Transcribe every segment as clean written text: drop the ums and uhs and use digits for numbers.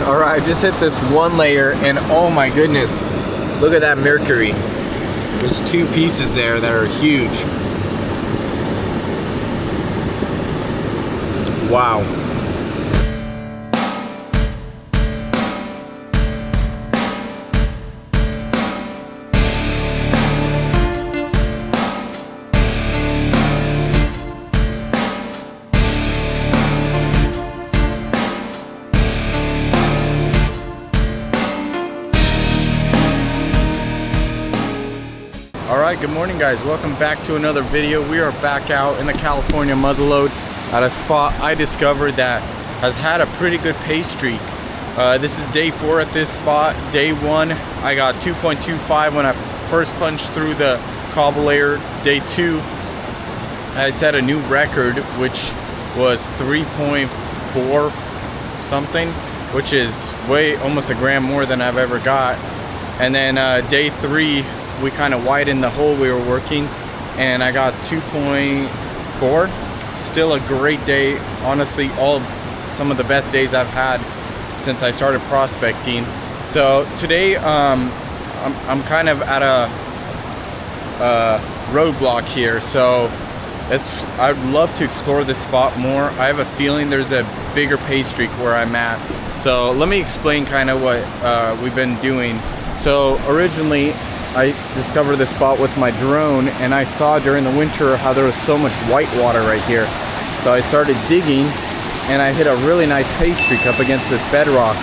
All right, I just hit this one layer and oh my goodness, look at that mercury. There's two pieces there that are huge. Wow. Alright, good morning guys, welcome back to another video. We are back out in the California motherlode at a spot I discovered that has had a pretty good pay streak. This is day 4 at this spot. Day 1 I got 2.25 when I first punched through the cobble layer. Day 2 I set a new record, which was 3.4 something, which is way almost a gram more than I've ever got. And then day 3 we kind of widened the hole we were working and I got 2.4. Still a great day, honestly, some of the best days I've had since I started prospecting. So today I'm kind of at a roadblock here, so I'd love to explore this spot more. I have a feeling there's a bigger pay streak where I'm at, so let me explain kind of what we've been doing. So originally I discovered this spot with my drone and I saw during the winter how there was so much white water right here. So I started digging and I hit a really nice pay streak up against this bedrock.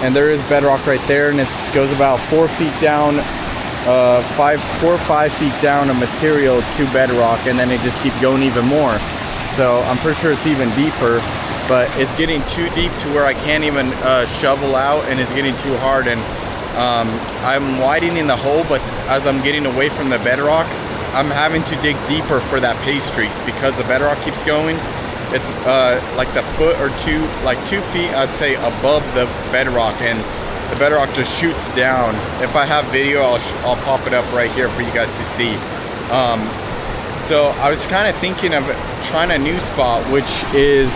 And there is bedrock right there, and it goes about 4 feet down, 4 or 5 feet down of material to bedrock, and then it just keeps going even more. So I'm pretty sure it's even deeper, but it's getting too deep to where I can't even shovel out, and it's getting too hard. And I'm widening the hole, but as I'm getting away from the bedrock, I'm having to dig deeper for that pay streak because the bedrock keeps going. It's like the foot or two, like 2 feet, I'd say, above the bedrock, and the bedrock just shoots down. If I have video, I'll pop it up right here for you guys to see. So I was kind of thinking of trying a new spot, which is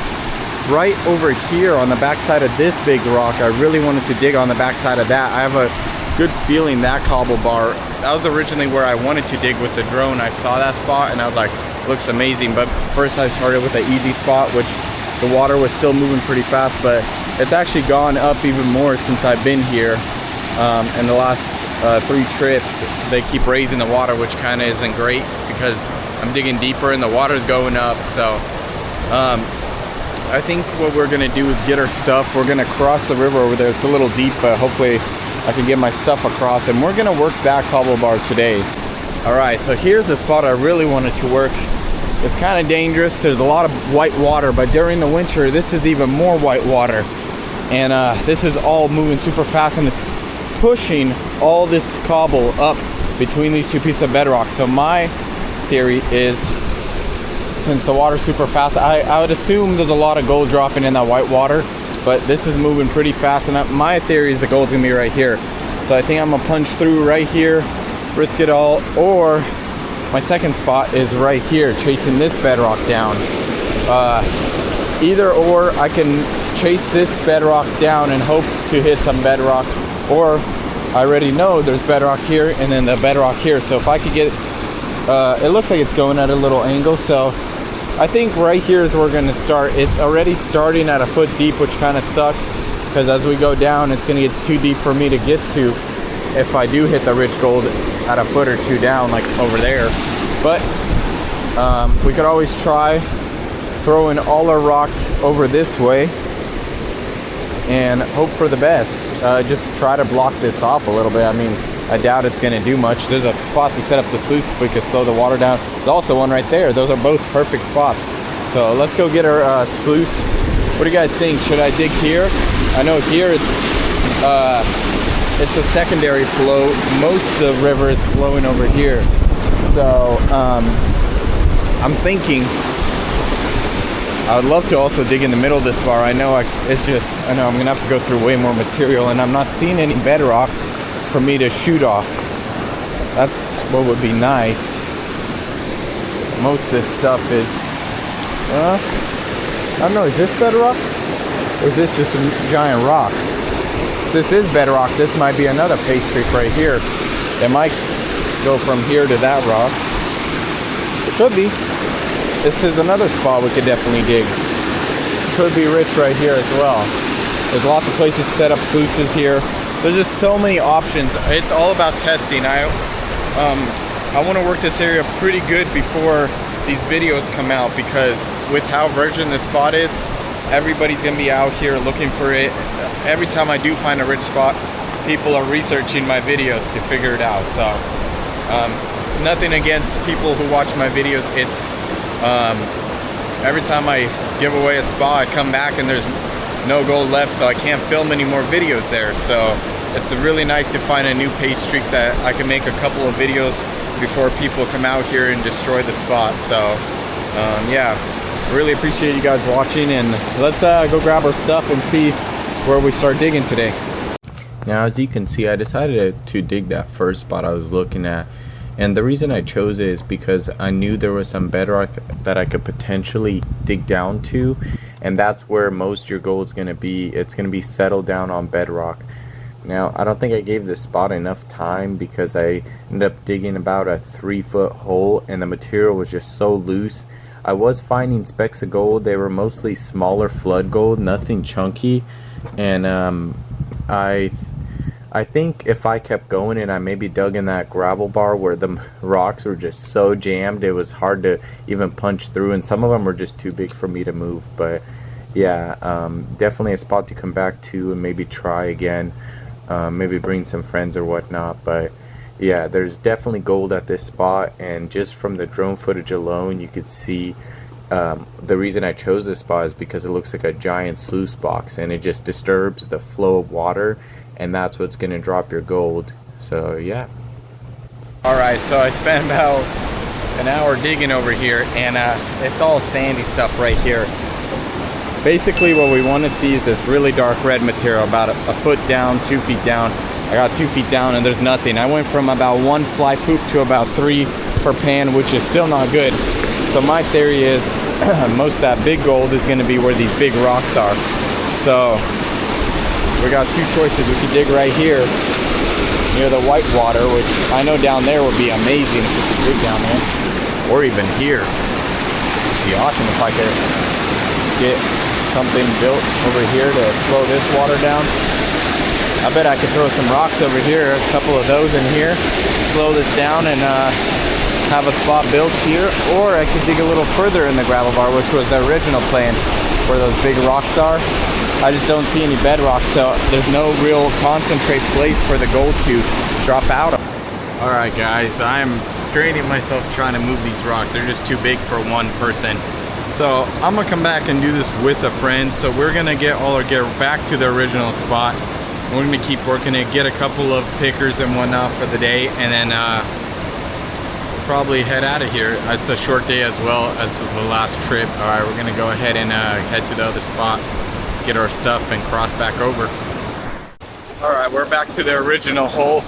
right over here on the backside of this big rock. I really wanted to dig on the backside of that. I have a good feeling that cobble bar, that was originally where I wanted to dig with the drone. I saw that spot and I was like, looks amazing. But first I started with an easy spot, which the water was still moving pretty fast, but it's actually gone up even more since I've been here. And the last 3 trips, they keep raising the water, which kind of isn't great because I'm digging deeper and the water's going up. So I think what we're gonna do is get our stuff. We're gonna cross the river over there. It's a little deep, but hopefully I can get my stuff across, and we're gonna work that cobble bar today. All right, so here's the spot I really wanted to work. It's kind of dangerous. There's a lot of white water, but during the winter, this is even more white water. And this is all moving super fast, and it's pushing all this cobble up between these 2 pieces of bedrock. So my theory is, since the water's super fast, I would assume there's a lot of gold dropping in that white water, but this is moving pretty fast, and my theory is the gold's gonna be right here. So I think I'm gonna punch through right here, risk it all, or my second spot is right here, chasing this bedrock down. Either or, I can chase this bedrock down and hope to hit some bedrock, or I already know there's bedrock here and then the bedrock here. So if I could get, it looks like it's going at a little angle, so I think right here is where we're gonna start. It's already starting at a foot deep, which kind of sucks because as we go down, it's gonna get too deep for me to get to if I do hit the rich gold at a foot or 2 down, like over there. But we could always try throwing all our rocks over this way and hope for the best. Just try to block this off a little bit. I mean, I doubt it's gonna do much. There's a spot to set up the sluice if we could slow the water down. There's also one right there. Those are both perfect spots. So let's go get our sluice. What do you guys think? Should I dig here? I know here it's a secondary flow. Most of the river is flowing over here. So I'm thinking I would love to also dig in the middle of this bar. I know I'm gonna have to go through way more material, and I'm not seeing any bedrock for me to shoot off. That's what would be nice. Most of this stuff is I don't know, is this bedrock? Or is this just a giant rock? If this is bedrock, this might be another pay streak right here. It might go from here to that rock. It could be. This is another spot we could definitely dig. Could be rich right here as well. There's lots of places to set up sluices here. There's just so many options. It's all about testing. I want to work this area pretty good before these videos come out, because with how virgin this spot is, everybody's gonna be out here looking for it. Every time I do find a rich spot, people are researching my videos to figure it out. So it's nothing against people who watch my videos. It's every time I give away a spot, I come back and there's no gold left, so I can't film any more videos there. So it's really nice to find a new pay streak that I can make a couple of videos before people come out here and destroy the spot. So yeah, really appreciate you guys watching, and let's go grab our stuff and see where we start digging today. Now, as you can see, I decided to dig that first spot I was looking at, and the reason I chose it is because I knew there was some bedrock that I could potentially dig down to, and that's where most of your gold is going to be. It's going to be settled down on bedrock. Now, I don't think I gave this spot enough time, because I ended up digging about a 3-foot hole and the material was just so loose. I was finding specks of gold. They were mostly smaller flood gold, nothing chunky, and I think if I kept going and I maybe dug in that gravel bar where the rocks were just so jammed, it was hard to even punch through, and some of them were just too big for me to move. But yeah, definitely a spot to come back to and maybe try again, maybe bring some friends or whatnot. But yeah, there's definitely gold at this spot, and just from the drone footage alone, you could see the reason I chose this spot is because it looks like a giant sluice box, and it just disturbs the flow of water, and that's what's going to drop your gold. So yeah. Alright, so I spent about an hour digging over here, and it's all sandy stuff right here. Basically what we want to see is this really dark red material, about a foot down, 2 feet down. I got 2 feet down and there's nothing. I went from about 1 fly poop to about 3 per pan, which is still not good. So my theory is most of that big gold is going to be where these big rocks are. So we got two choices. We could dig right here near the white water, which I know down there would be amazing if we could dig down there, or even here. It'd be awesome if I could get something built over here to slow this water down. I bet I could throw some rocks over here, a couple of those in here, slow this down, and have a spot built here. Or I could dig a little further in the gravel bar, which was the original plan, where those big rocks are. I just don't see any bedrock, so there's no real concentrate place for the gold to drop out of. Alright guys, I'm straining myself trying to move these rocks. They're just too big for one person. So I'm gonna come back and do this with a friend. So we're gonna get back to the original spot. We're gonna keep working it, get a couple of pickers and whatnot for the day, and then probably head out of here. It's a short day as well as the last trip. Alright, we're gonna go ahead and head to the other spot. Let's get our stuff and cross back over. Alright, we're back to the original hole.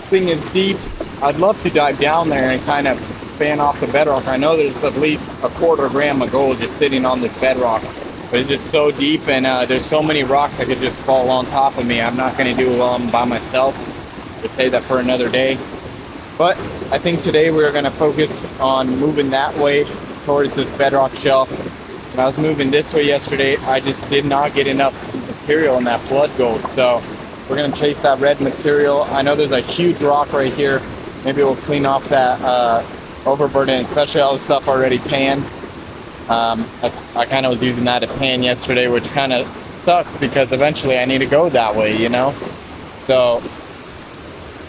Thing is deep. I'd love to dive down there and kind of fan off the bedrock. I know there's at least a quarter gram of gold just sitting on this bedrock, but it's just so deep, and there's so many rocks that could just fall on top of me. I'm not going to do it by myself. We'll save that for another day. But I think today we're going to focus on moving that way towards this bedrock shelf. When I was moving this way yesterday, I just did not get enough material in that flood gold. So we're going to chase that red material. I know there's a huge rock right here. Maybe we'll clean off that overburden, especially all the stuff already panned. I kind of was using that to pan yesterday, which kind of sucks because eventually I need to go that way, you know? So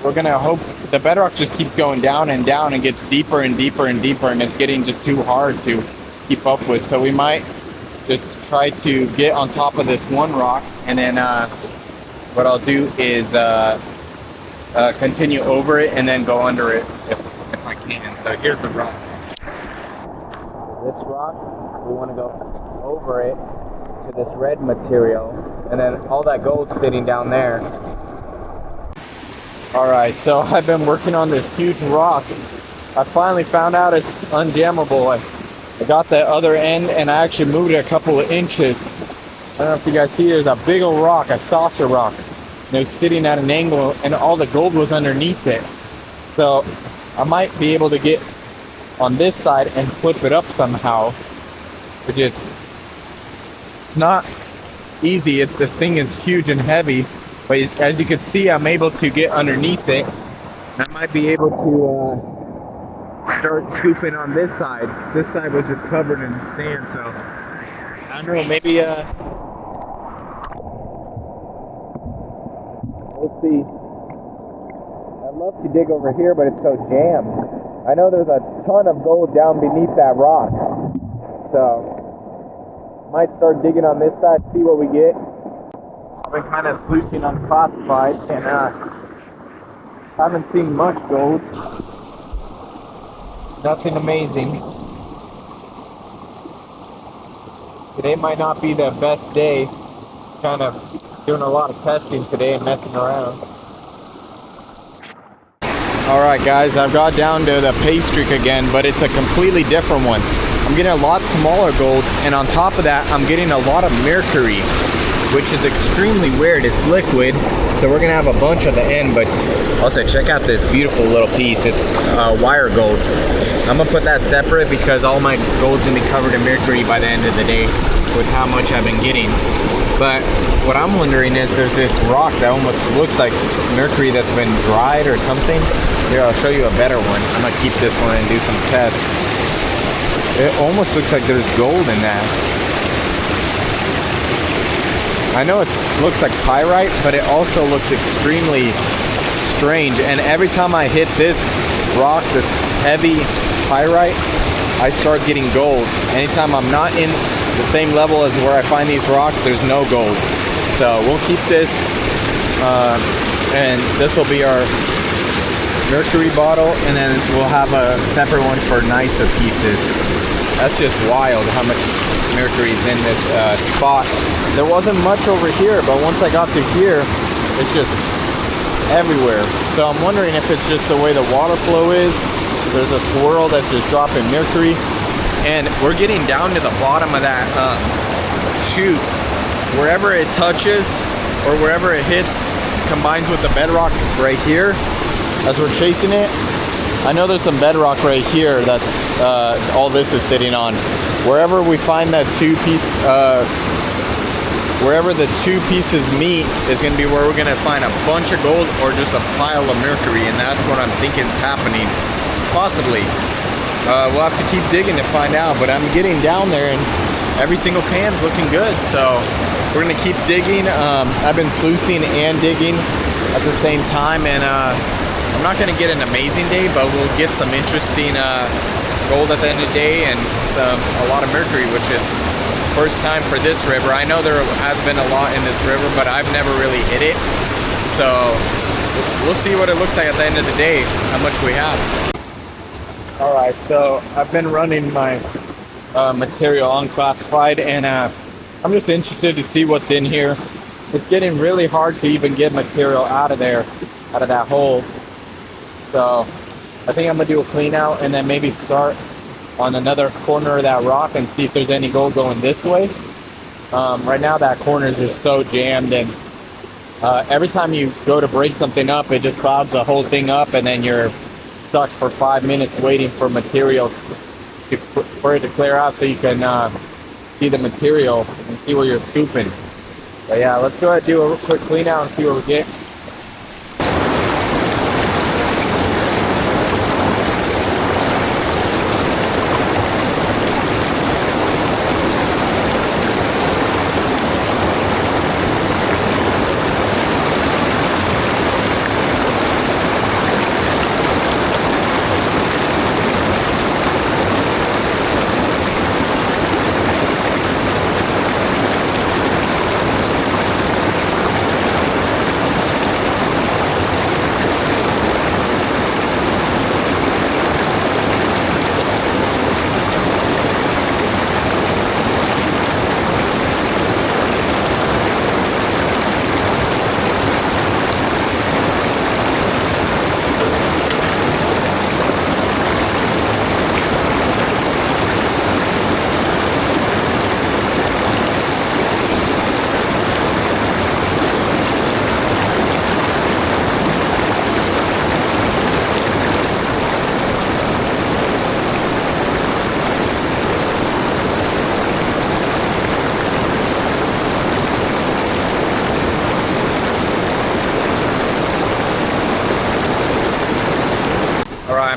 we're going to hope the bedrock just keeps going down and down and gets deeper and deeper and deeper, and it's getting just too hard to keep up with. So we might just try to get on top of this one rock, and then what I'll do is continue over it and then go under it if I can. So here's the rock. This rock, we want to go over it to this red material, and then all that gold sitting down there. Alright, so I've been working on this huge rock. I finally found out it's unjammable. I got the other end and I actually moved it a couple of inches. I don't know if you guys see, there's a big old rock, a saucer rock. And it was sitting at an angle, and all the gold was underneath it. So I might be able to get on this side and flip it up somehow. Which is, it's not easy. The thing is huge and heavy. But as you can see, I'm able to get underneath it. I might be able to start scooping on this side. This side was just covered in sand, so I don't know, maybe we'll see. I'd love to dig over here, but it's so jammed. I know there's a ton of gold down beneath that rock, so might start digging on this side, see what we get. I've been kind of sleuthing on classified, and haven't seen much gold. Nothing amazing. Today might not be the best day. Kind of doing a lot of testing today and messing around. Alright guys, I've got down to the pay streak again, but it's a completely different one. I'm getting a lot smaller gold, and on top of that, I'm getting a lot of mercury, which is extremely weird. It's liquid, so we're gonna have a bunch at the end, but also check out this beautiful little piece. It's wire gold. I'm gonna put that separate because all my gold's gonna be covered in mercury by the end of the day with how much I've been getting. But what I'm wondering is, there's this rock that almost looks like mercury that's been dried or something. Here, I'll show you a better one. I'm gonna keep this one and do some tests. It almost looks like there's gold in that. I know it looks like pyrite, but it also looks extremely strange. And every time I hit this rock, this heavy pyrite, I start getting gold. Anytime I'm not in the same level as where I find these rocks, there's no gold. So we'll keep this, and this will be our mercury bottle, and then we'll have a separate one for nicer pieces. That's just wild how much mercury is in this spot. There wasn't much over here, but once I got to here, it's just everywhere. So I'm wondering if it's just the way the water flow is. There's a swirl that's just dropping mercury, and we're getting down to the bottom of that chute. Wherever it touches or wherever it hits combines with the bedrock right here as we're chasing it. I know there's some bedrock right here that's all this is sitting on. Wherever we find that wherever the two pieces meet is going to be where we're going to find a bunch of gold or just a pile of mercury, and that's what I'm thinking is happening. Possibly. We'll have to keep digging to find out, but I'm getting down there and every single pan's looking good, so we're going to keep digging. I've been sluicing and digging at the same time, and I'm not going to get an amazing day, but we'll get some interesting gold at the end of the day, and a lot of mercury, which is first time for this river. I know there has been a lot in this river, but I've never really hit it, so we'll see what it looks like at the end of the day, how much we have. Alright, so I've been running my material unclassified, and I'm just interested to see what's in here. It's getting really hard to even get material out of there, out of that hole. So I think I'm gonna do a clean out and then maybe start on another corner of that rock and see if there's any gold going this way. Right now that corner is just so jammed, and every time you go to break something up, it just clouds the whole thing up, and then you're stuck for 5 minutes waiting for material for it to clear out so you can see the material and see where you're scooping. But yeah, let's go ahead and do a quick clean out and see what we get.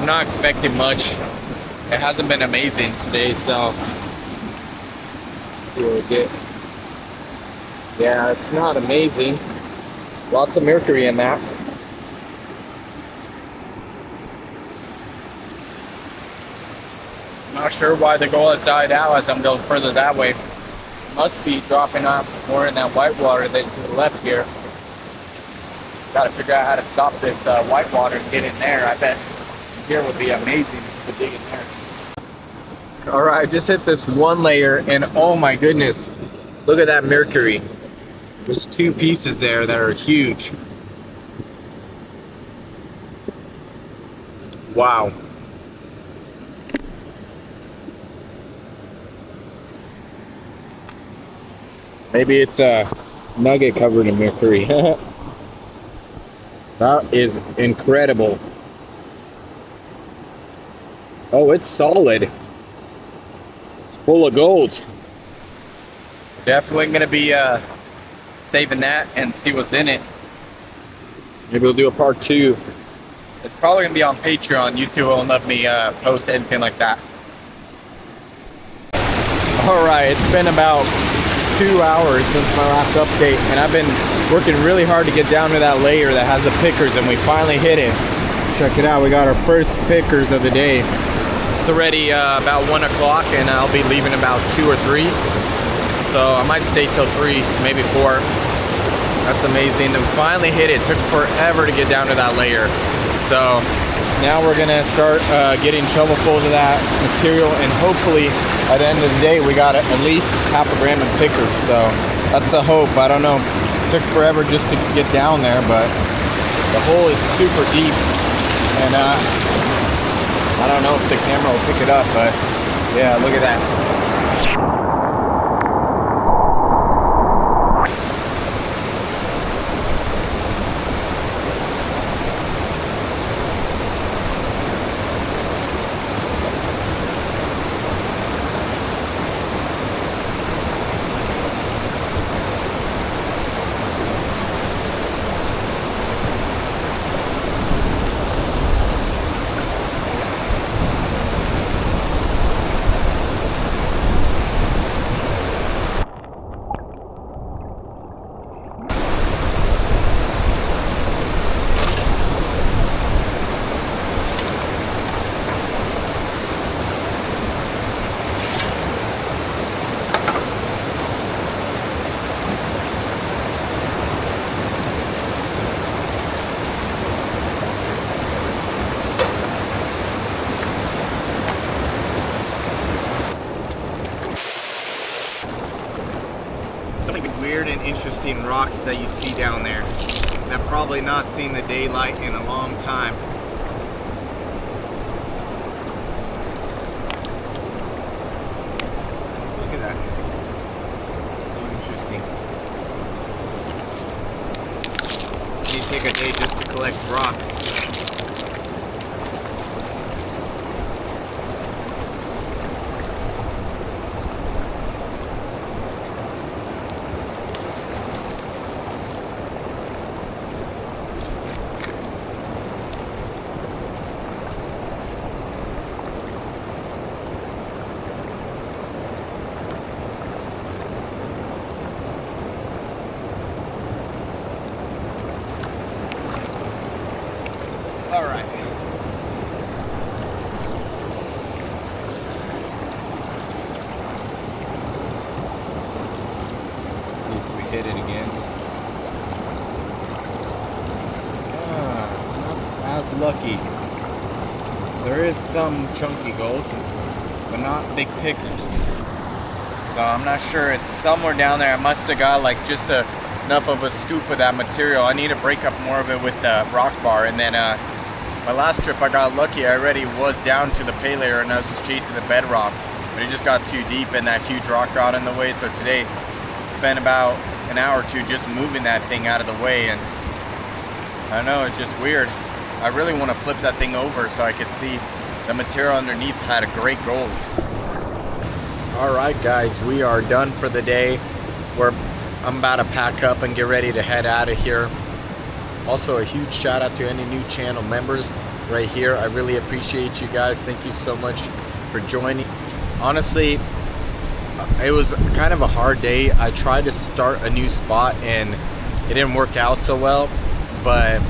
not expecting much. It hasn't been amazing today, so see what we get. Yeah, it's not amazing. Lots of mercury in that. Not sure why the gold has died out as I'm going further that way. Must be dropping off more in that white water than to the left here. Got to figure out how to stop this white water and get in there. I bet here would be amazing to dig in there. All right, I just hit this one layer, and oh my goodness, look at that mercury. There's two pieces there that are huge. Wow. Maybe it's a nugget covered in mercury. That is incredible. Oh, it's solid. It's full of gold. Definitely gonna be saving that and see what's in it. Maybe we'll do a part 2. It's probably gonna be on Patreon. YouTube won't let me post anything like that. All right, it's been about 2 hours since my last update, and I've been working really hard to get down to that layer that has the pickers, and we finally hit it. Check it out, we got our first pickers of the day. It's already about 1 o'clock, and I'll be leaving about 2 or 3. So I might stay till 3, maybe 4. That's amazing. And finally hit it. Took forever to get down to that layer. So now we're gonna start getting shovelfuls of that material, and hopefully by the end of the day we got at least half a gram in pickers. So that's the hope. I don't know. It took forever just to get down there, but the hole is super deep, and I don't know if the camera will pick it up, but yeah, look at that. Weird and interesting rocks that you see down there that probably not seen the daylight in a long time. Look at that. So interesting. You take a day just to collect rocks. All right. See if we hit it again. Not as lucky. There is some chunky gold, but not big pickers. So I'm not sure. It's somewhere down there. I must have got like just enough of a scoop of that material. I need to break up more of it with the rock bar, and then my last trip I got lucky. I already was down to the pay layer and I was just chasing the bedrock, but it just got too deep and that huge rock got in the way. So today spent about an hour or two just moving that thing out of the way, and I don't know, it's just weird. I really want to flip that thing over so I could see the material underneath had a great gold. All right guys, we are done for the day. I'm about to pack up and get ready to head out of here. Also, a huge shout out to any new channel members. right here. I really appreciate you guys. Thank you so much for joining. Honestly, it was kind of a hard day. I tried to start a new spot and it didn't work out so well, but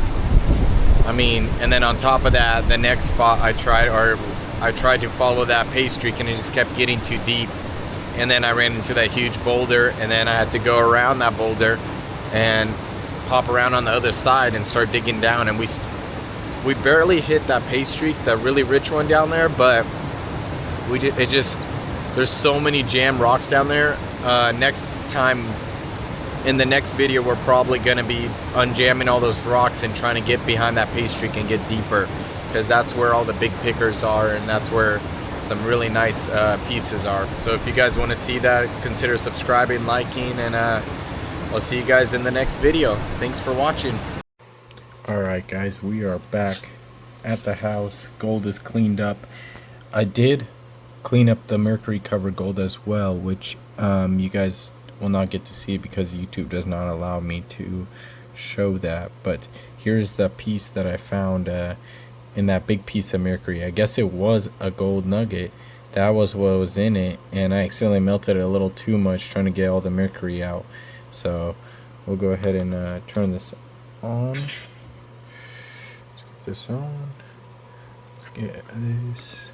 I mean, and then on top of that, the next spot I tried to follow that pace streak and it just kept getting too deep. And then I ran into that huge boulder, and then I had to go around that boulder and pop around on the other side and start digging down. And we barely hit that pace streak, that really rich one down there, but there's so many jam rocks down there. Next time, in the next video, we're probably gonna be unjamming all those rocks and trying to get behind that pace streak and get deeper, because that's where all the big pickers are, and that's where some really nice pieces are. So if you guys want to see that, consider subscribing, liking, and I'll see you guys in the next video. Thanks for watching. Alright guys, we are back at the house. Gold is cleaned up. I did clean up the mercury covered gold as well, which you guys will not get to see because YouTube does not allow me to show that. But here's the piece that I found in that big piece of mercury. I guess it was a gold nugget. That was what was in it, and I accidentally melted it a little too much trying to get all the mercury out. So we'll go ahead and turn this on. Let's get this on. Let's get this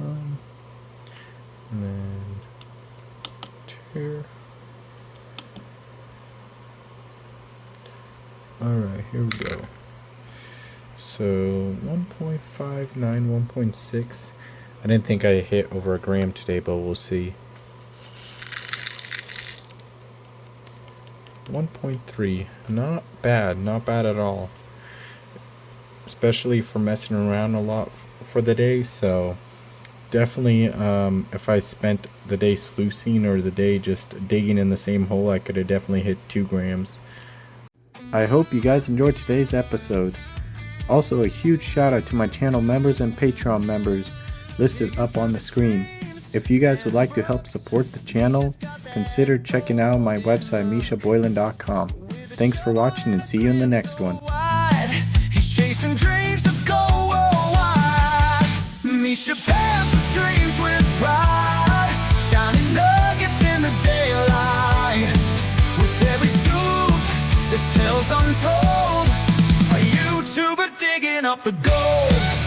on. And then here. Alright, here we go. So 1.59, 1.6. I didn't think I hit over a gram today, but we'll see. 1.3. Not bad, not bad at all. Especially for messing around a lot for the day. So definitely, if I spent the day sluicing or the day just digging in the same hole, I could have definitely hit 2 grams. I hope you guys enjoyed today's episode. Also, a huge shout out to my channel members and Patreon members listed up on the screen. If you guys would like to help support the channel, consider checking out my website mishaboylan.com. Thanks for watching and see you in the next one. He's chasing dreams that go worldwide. Misha passes dreams with pride, shining nuggets in the daylight. With every scoop, this tale's untold. A YouTuber digging up the gold.